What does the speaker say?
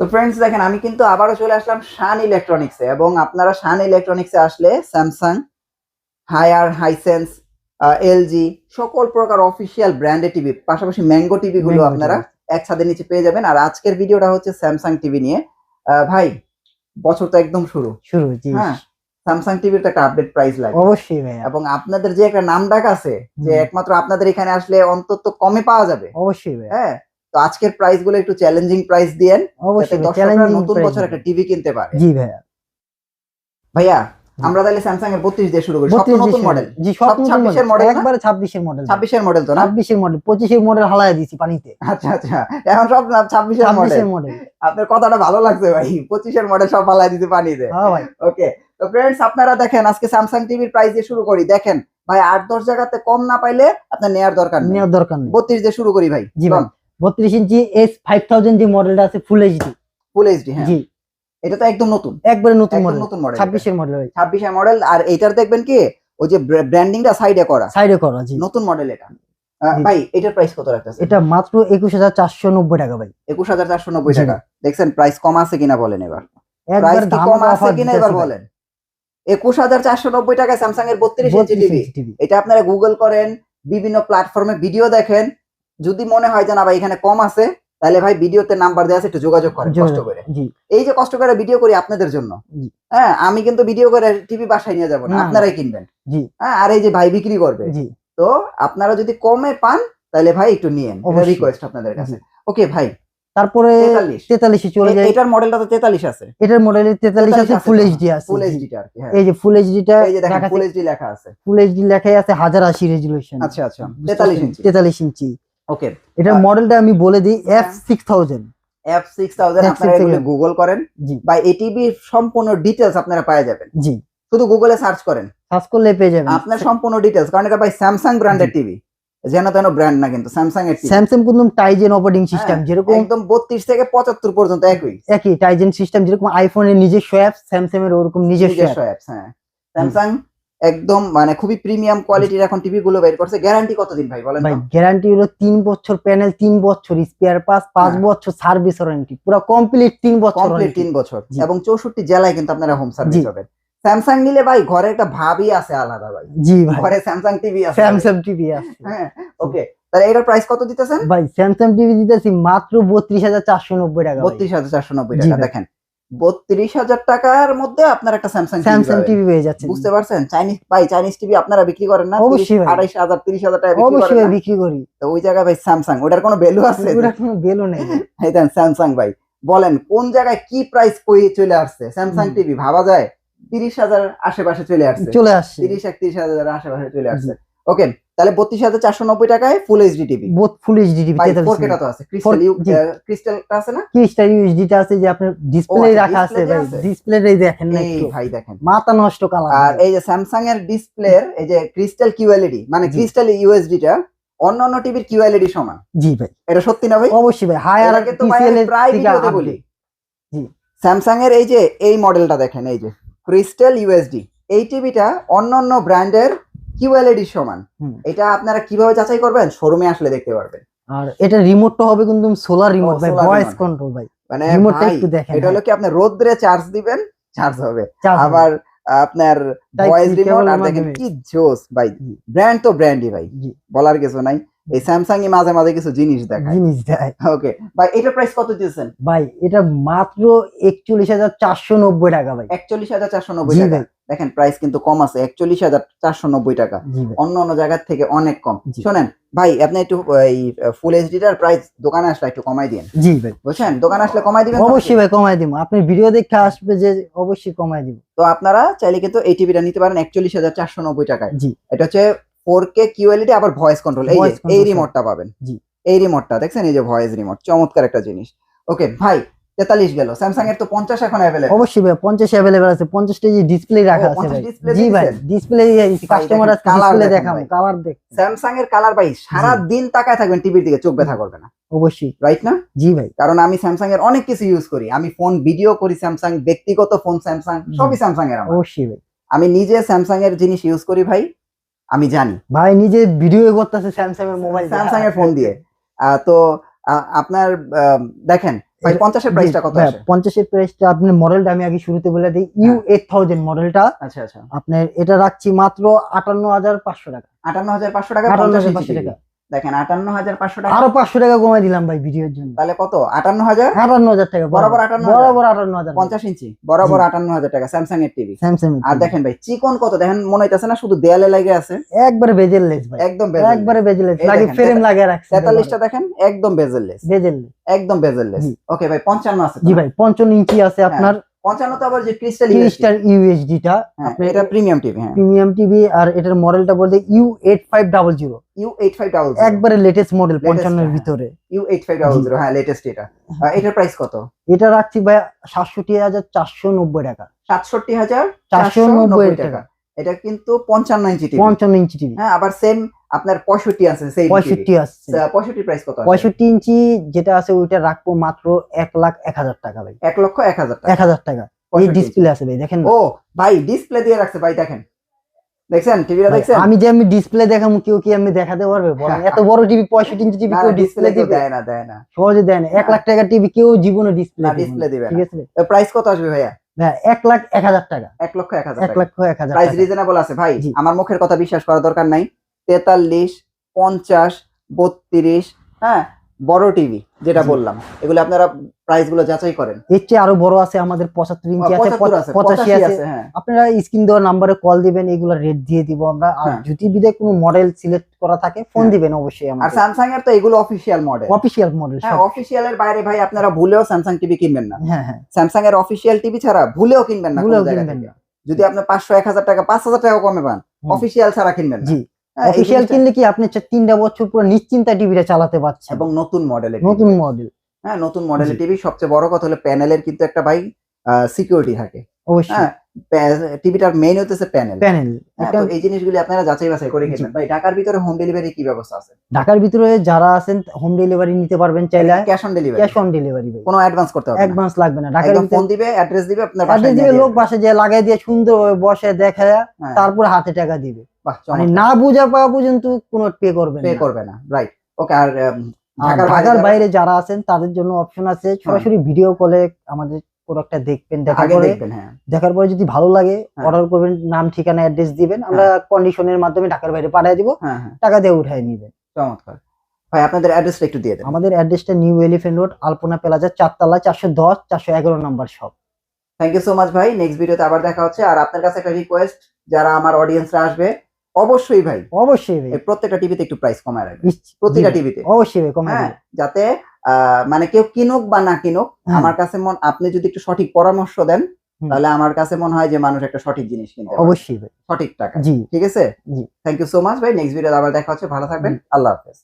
তো ফ্রেন্ডস দেখেন আমি কিন্তু আবারও চলে আসলাম শান ইলেকট্রনিক্সে এবং আপনারা শান ইলেকট্রনিক্সে আসলে স্যামসাং, হায়ার, হাইসেন্স, এলজি সকল প্রকার অফিসিয়াল ব্র্যান্ডের টিভি পাশাপাশি ম্যাঙ্গো টিভি গুলো ম্যাঙ্গো আপনারা টিভি এক ছাদের নিচে পেয়ে যাবেন। আর আজকের ভিডিওটা হচ্ছে স্যামসাং টিভি নিয়ে। ভাই বছর তো একদম শুরু, জি হ্যাঁ, স্যামসাং টিভির তো একটা আপডেট প্রাইস লাগে অবশ্যই ভাইয়া, এবং আপনাদের যে একটা নাম ডাক আছে যে একমাত্র আপনাদের এখানে আসলে অন্তত কমে পাওয়া যাবে। অবশ্যই ভাইয়া, হ্যাঁ, তো আজকের প্রাইস গুলো একটু চ্যালেঞ্জিং প্রাইস দিয়েন যাতে অবশ্যই দর্শকরা চ্যালেঞ্জিং নতুন প্রাইস বছর একটা টিভি কিনতে পারে। জি ভাইয়া। ভাইয়া আমরা তাহলে স্যামসাং এর 32 দিয়ে শুরু করি। সব তো নতুন মডেল, জি সব 26 এর মডেল, একবারে 26 এর মডেল, 26 এর মডেল তো না? 26 এর মডেল, 25 এর মডেল হালায় দিছি পানিতে। আচ্ছা আচ্ছা, এখন সব 26 এর 26 মডেল। এর মডেল, আপনার কথাটা ভালো লাগছে ভাই, 25 এর মডেল সব ফালাই দিতে পানিতে। হ্যাঁ ভাই। ওকে, তো ফ্রেন্ডস আপনারা দেখেন আজকে স্যামসাং টিভির প্রাইস দিয়ে শুরু করি। দেখেন ভাই 8-10 জায়গাতে কম না পাইলে আপনার নেয়ার দরকার নেই, 32 দিয়ে শুরু করি ভাই। জি ভাই, 32 ইঞ্চি S5000 যে মডেলটা আছে ফুল এইচডি, ফুল এইচডি, হ্যাঁ জি এটা তো একদম নতুন, একবারে নতুন মডেল, নতুন মডেল, 26 এর মডেল ভাই, 26 এর মডেল। আর এইটার দেখবেন কি ওই যে ব্র্যান্ডিংটা সাইডে করা, জি নতুন মডেল এটা। ভাই এটার প্রাইস কত রাখতেছেন? এটা মাত্র 21490 টাকা ভাই, 21490 টাকা। দেখছেন প্রাইস কম আছে কিনা বলেন, এবার প্রাইস কি কম আছে কিনা এবার বলেন। 21490 টাকায় স্যামসাং এর 32 ইঞ্চি টিভি। এটা আপনারা গুগল করেন, বিভিন্ন প্ল্যাটফর্মে ভিডিও দেখেন, যদি মনে হয় যে না ভাই এখানে কম আছে তাহলে ভাই ভিডিওতে নাম্বার দেওয়া আছে, একটু যোগাযোগ করেন কষ্ট করে। এই যে কষ্ট করে ভিডিও করি আপনাদের জন্য, হ্যাঁ আমি কিন্তু ভিডিও করে টিভি বাসায় নিয়ে যাবো না, আপনারাই কিনবেন। হ্যাঁ, আর এই যে ভাই বিক্রি করবে, তো আপনারা যদি কমে পান তাহলে ভাই একটু নিয়েন, এটা রিকোয়েস্ট আপনাদের কাছে। ওকে ভাই, তারপরে 43 এ চলে যায়। এটার মডেলটা তো 43 আছে, এটার মডেলে 43 আছে, ফুল এইচডি আছে, ফুল এইচডি টা আর কি। হ্যাঁ এই যে ফুল এইচডি টা, এই যে দেখেন ফুল এইচডি লেখা আছে, ফুল এইচডি লেখাই আছে 1080 রেজোলিউশন। আচ্ছা আচ্ছা, 43 ইঞ্চি, 43 ইঞ্চি। ওকে, এটার মডেলটা আমি বলে দিই, F6000, আপনারা এগুলো গুগল করেন বা এটিভি সম্পূর্ণ ডিটেইলস আপনারা পেয়ে যাবেন। জি, শুধু গুগলে সার্চ করেন, সার্চ করলে পেয়ে যাবেন আপনার সম্পূর্ণ ডিটেইলস। কারণ এটা ভাই স্যামসাং ব্র্যান্ডের টিভি, যেন তেন ব্র্যান্ড না, কিন্তু স্যামসাং এর টিভি। স্যামসাং কিন্তু টাইজেন অপারেটিং সিস্টেম, যেরকম একদম 32 থেকে 75 পর্যন্ত একই টাইজেন সিস্টেম, যেরকম আইফোনের নিজস্ব অ্যাপস, স্যামসাং এর ওরকম নিজস্ব অ্যাপস। হ্যাঁ, স্যামসাং একদম মানে খুবই প্রিমিয়াম কোয়ালিটির এখন টিভি গুলো বের করছে। গ্যারান্টি কতদিন ভাই বলেন? ভাই গ্যারান্টি হলো 3 বছর প্যানেল, 3 বছর স্পেয়ার পার্টস, 5 বছর সার্ভিস ওয়ারেন্টি, পুরো কমপ্লিট 3 বছর, এবং 64 জেলায় কিন্তু আপনারা হোম সার্ভিস পাবেন। স্যামসাং নিলে ভাই ঘরে একটা ভাবই আছে আলাদা ভাই। জি ভাই, ঘরে স্যামসাং টিভি আছে, হ্যাঁ ওকে। তাহলে এটার প্রাইস কত দিতেছেন ভাই? স্যামসাং টিভি দিতেছি মাত্র 32490 টাকা, 32490 টাকা। দেখেন 32000 টাকার মধ্যে আপনার একটা স্যামসাং টিভি পেয়ে যাচ্ছে, বুঝতে পারছেন? চাইনিজ টিভি আপনারা বিক্রি করেন না? অবশ্যই 28000 30000 টাকা বিক্রি করি। তো ওই জায়গায় ভাই স্যামসাং, ওটার কোনো ভ্যালু আছে? ওটার কোনো ভ্যালু নেই। এই দেন স্যামসাং ভাই, বলেন কোন জায়গায় কি প্রাইস কই চলে আসছে স্যামসাং টিভি, ভাবা যায়? 30000 আশেপাশে চলে আসছে, 30-31 হাজার আশেপাশে চলে আসছে। ওকে, তাহলে 32490 টাকায় full HD TV, full HD TV. 4K টা তো আছে, ক্রিস্টালটা আছে না? ক্রিস্টাল ইউএসডি টা আছে, যে আপনার ডিসপ্লে রাখা আছে ভাই, ডিসপ্লেটাই দেখেন না একটু ভাই, দেখেন মাথা নষ্ট কালার। আর এই যে স্যামসাং এর ডিসপ্লের এই যে ক্রিস্টাল কিউএলইডি মানে ক্রিস্টাল ইউএসডি টা অন্যান্য টিভির কিউএলইডি সমান। জি ভাই, এটা সত্যি না ভাই? অবশ্যই ভাই, হায়ার টিসিএল এর প্রায় ভিডিওতে বলি। জি, স্যামসাং এর এই যে এই মডেলটা দেখেন, এই যে ক্রিস্টাল ইউএসডি, এই টিভিটা অন্যান্য ব্র্যান্ডের কিউএলইডি সমান। এটা আপনারা কিভাবে যাচাই করবেন? শোরুমে আসলে দেখতে পারবেন। আর এটা রিমোটটা হবে কিন্তু সোলার রিমোট ভাই, ভয়েস কন্ট্রোল ভাই। মানে রিমোটটা একটু দেখেন, এটা হলো কি আপনি রোদ্রে চার্জ দিবেন, চার্জ হবে, আবার আপনার ভয়েস রিমোট। আর দেখেন কি জোস ভাই, ব্র্যান্ড তো ব্র্যান্ডই ভাই, বলার কিছু নাই। এই স্যামসাং ই মাঝে মাঝে কিছু জিনিস দেয়। ওকে ভাই, এটার প্রাইস কত দিয়েছেন? ভাই এটা মাত্র 41490 টাকা ভাই, 41490 টাকা। দেখেন প্রাইস কিন্তু কম আছে, 41490 টাকা, অন্য অন্য জায়গা থেকে অনেক কম। শোনেন ভাই, আপনি একটু এই ফুল এইচডি টার প্রাইস দোকানে আসলে একটু কমাই দিন। জি ভাই, বুঝছেন? দোকানে আসলে কমাই দিবেন। অবশ্যই ভাই কমাই দিব, আপনি ভিডিও দেখে আসবে যে অবশ্যই কমাই দিব। তো আপনারা চাইলে কিন্তু এই টিভিটা নিতে পারেন 41490 টাকায়। জি, এটা হচ্ছে 4K কিউএলইডি, আবার ভয়েস কন্ট্রোল। এই যে এই রিমোটটা পাবেন, জি এই রিমোটটা দেখছেন, এই যে ভয়েস রিমোট, চমৎকার একটা জিনিস। ওকে ভাই, 43 গেল। স্যামসাং এর তো 50 এখন अवेलेबल। অবশ্যই ভাই 50 अवेलेबल আছে, 50 টা যে ডিসপ্লে রাখা আছে ভাই। জি ভাই, ডিসপ্লে কাস্টমার আছে, ডিসপ্লে দেখাবো, কালার দেখ। স্যামসাং এর কালার ভাই সারা দিন তাকায় থাকবেন টিভির দিকে, চোখ ব্যথা করবে না। অবশ্যই, রাইট না? জি ভাই, কারণ আমি স্যামসাং এর অনেক কিছু ইউজ করি, আমি ফোন ভিডিও করি স্যামসাং, ব্যক্তিগত ফোন স্যামসাং, সবই স্যামসাং এর আমার। অবশ্যই ভাই, আমি নিজে স্যামসাং এর জিনিস ইউজ করি ভাই, আমি জানি ভাই, নিজে ভিডিও করতেছে স্যামসাং এর মোবাইল, স্যামসাং এর ফোন দিয়ে। তো আপনার দেখেন ভাই 50 এর প্রাইসটা কত আসে? 50 এর প্রাইসটা আপনার মডেলটা আমি আগে শুরুতে বলে দিই, U8000 মডেলটা। আচ্ছা আচ্ছা, আপনার এটা রাখছি মাত্র 58500 টাকা। 58500 টাকা 50 ইঞ্চি টাকা। দেখেন 58500 টাকা, আরো 500 টাকা কমাই দিলাম ভাই ভিডিওর জন্য। তাহলে কত? 58000 টাকা বরাবর 58000 50 ইঞ্চি বরাবর 58000 টাকা স্যামসাং এর টিভি। স্যামসাং। আর দেখেন ভাই চিকন কত, দেখেন মনে হইতাছে না শুধু দেয়ালে লাগে আছে, একবারে বেজেললেস ভাই, একদম একবারে বেজেললেস, এই লাগে দেখেন, ফ্রেম লাগে রাখছে। 43টা দেখেন একদম বেজেললেস, বেজেললেস, একদম বেজেললেস। জি। ওকে ভাই 55 আছে তো জি না? ভাই 55 ইঞ্চি আছে আপনার। 55 তো আবার যে ক্রিস্টাল UHD টা আপনি, এটা প্রিমিয়াম টিভি। হ্যাঁ প্রিমিয়াম টিভি। আর এটার মডেলটা বলতে U8500, U8500 একবারে লেটেস্ট মডেল, Latest, 55 এর হ্যাঁ। ভিতরে। U8500 হ্যাঁ লেটেস্ট এটা। এটার প্রাইস কত? এটা রাখছি ভাই 67490 টাকা। 67490 টাকা। এটা কিন্তু 55 ইঞ্চি টিভি, 55 ইঞ্চি টিভি। হ্যাঁ আবার সেম আপনার 65 আছে, সেই 65 আছে। 65 প্রাইস কত? 65 ইঞ্চি যেটা আছে ওইটা রাখবো মাত্র 1,01,000 টাকা ভাই। 1,01,000 টাকা। 1000 টাকা। এই ডিসপ্লে আছে ভাই, দেখেন। ও ভাই ডিসপ্লে দিয়ে রাখছে ভাই, দেখেন দেখছেন টিভিটা দেখছেন? আমি যে আমি ডিসপ্লে দেখাবো, কেউ কি আমি দেখাতে পারবে বলেন? এত বড় টিভি 65 ইঞ্চি টিভি কেউ ডিসপ্লে দিবে? দেয় না, দেয় না, সহজে দেয় না। 1 লাখ টাকা টিভি কেউ জীবনে ডিসপ্লে দিবে না। ঠিক আছে প্রাইস কত আসবে ভাইয়া? ভাই 1,01,000 টাকা। 1,01,000 টাকা। 1,01,000 প্রাইস টাকা। রিজনেবল আছে ভাই, জি। আমার মুখের কথা বিশ্বাস করার দরকার নাই। 43, 50, 32, হ্যাঁ বড় টিভি যেটা জি। বললাম, এগুলো আপনারা প্রাইস গুলো যাচাই করেন। এর চেয়ে আরো বড় আছে আমাদের, 75 ইঞ্চি আছে, 85 85 আছে। আছে, হ্যাঁ। আপনারা স্ক্রিন দেওয়ার নাম্বারে কল দিবেন, এগুলো রেট দিয়ে দিব আমরা। আর হ্যাঁ। যদি বিদে কোনো মডেল সিলেক্ট করা থাকে ফোন হ্যাঁ। দিবেন অবশ্যই আর আমাদের। স্যামসাং এর তো এগুলো অফিশিয়াল মডেল, অফিশিয়াল মডেল হ্যাঁ সব। অফিশিয়াল এর বাইরে ভাই আপনারা ভুলেও স্যামসাং টিভি কিনবেন না। হ্যাঁ হ্যাঁ, স্যামসাং এর অফিশিয়াল টিভি ছাড়া ভুলেও কিনবেন না, ভুলেও কোনো জায়গা কিনবেন থেকে। না। যদি আপনি 500, 1000 টাকা, 5000 টাকা কমে পান, হুম। অফিশিয়াল ছাড়া কিনবেন না। জি। হ্যাঁ, এই অফিশিয়াল জিনিসটা- কিনলে কি আপনি 3টা বছর পুরো নিশ্চিন্তা টিভিটা চালাতে পারছেন, এবং নতুন মডেলের নতুন মডেল। হ্যাঁ নতুন মডেলের জি। টিভি। সবচেয়ে বড় কথা হলো প্যানেলের কিন্তু একটা ভাই সিকিউরিটি থাকে। অবশ্যই হ্যাঁ টিভিটার মেইন হচ্ছে প্যানেল। প্যানেল। তো এই জিনিসগুলি আপনারা যাচাই বাছাই করে কিনবেন। ভাই ঢাকার ভিতরে হোম ডেলিভারি কি ব্যবস্থা আছে? ঢাকার ভিতরে যারা আছেন হোম ডেলিভারি নিতে পারবেন চাইলে। Cash on delivery, cash on delivery ভাই, কোনো অ্যাডভান্স করতে হবে না, অ্যাডভান্স লাগবে না। ঢাকার একদম ফোন ভিতরে দিবে, অ্যাড্রেস দিবে, আপনার অ্যাড্রেস বাসায় দিবে, নিয়ে লোক বাসে যে লাগাই দিয়ে সুন্দরভাবে বসে দেখায়, হ্যাঁ। তারপর হাতে টাকা দিবে। বাহ, মানে চমৎকার। না বুঝা পাওয়া পর্যন্ত কোনো পে করবেন পে না। করবে না, রাইট। ওকে। আর আর ঢাকার বাইরে যারা আছেন তাদের জন্য অপশন আছে, সরাসরি ভিডিও কলে আমাদের প্রোডাক্টটা দেখবেন, দেখার আগে পরে দেখবেন, হ্যাঁ দেখার পরে যদি ভালো লাগে হ্যাঁ। অর্ডার করবেন, নাম ঠিকানা অ্যাড্রেস দিবেন, আমরা কন্ডিশনের মাধ্যমে ঢাকার বাইরে পাঠিয়ে দিব, হ্যাঁ হ্যাঁ, টাকা দিয়ে উঠায় নিবেন। চমৎকার। ভাই আপনাদের অ্যাড্রেসটা একটু দিয়ে দেন। আমাদের অ্যাড্রেসটা new elephant road, Alpana plaza, 4 তলা, 410 411 number shop. Thank you so much ভাই, নেক্সট ভিডিওতে আবার দেখা হচ্ছে। আর আপনার কাছে একটা রিকোয়েস্ট, যারা আমার অডিয়েন্সরা আসবে অবশ্যই ভাই অবশ্যই ভাই, এই প্রত্যেকটা টিভিতে একটু প্রাইস কমায় রাখবেন, নিশ্চিত- প্রতিটা জি ভাই, টিভিতে। অবশ্যই ভাই কমাই হ্যাঁ দিবেন। যাতে মানে কেউ কিনুক বা না কিনুক, হ্যাঁ। আমার কাছে আপনি যদি একটু সঠিক পরামর্শ দেন, হুম। তাহলে আমার কাছে মনে হয় যে মানুষ একটা সঠিক জিনিস কিনতে পারবে, অবশ্যই ভাই, সঠিক টাকা। জি ঠিক আছে, জি। থ্যাংক ইউ সো মাচ ভাই, নেক্সট ভিডিওতে আবার দেখা হচ্ছে। ভালো থাকবেন, আল্লাহ হাফেজ।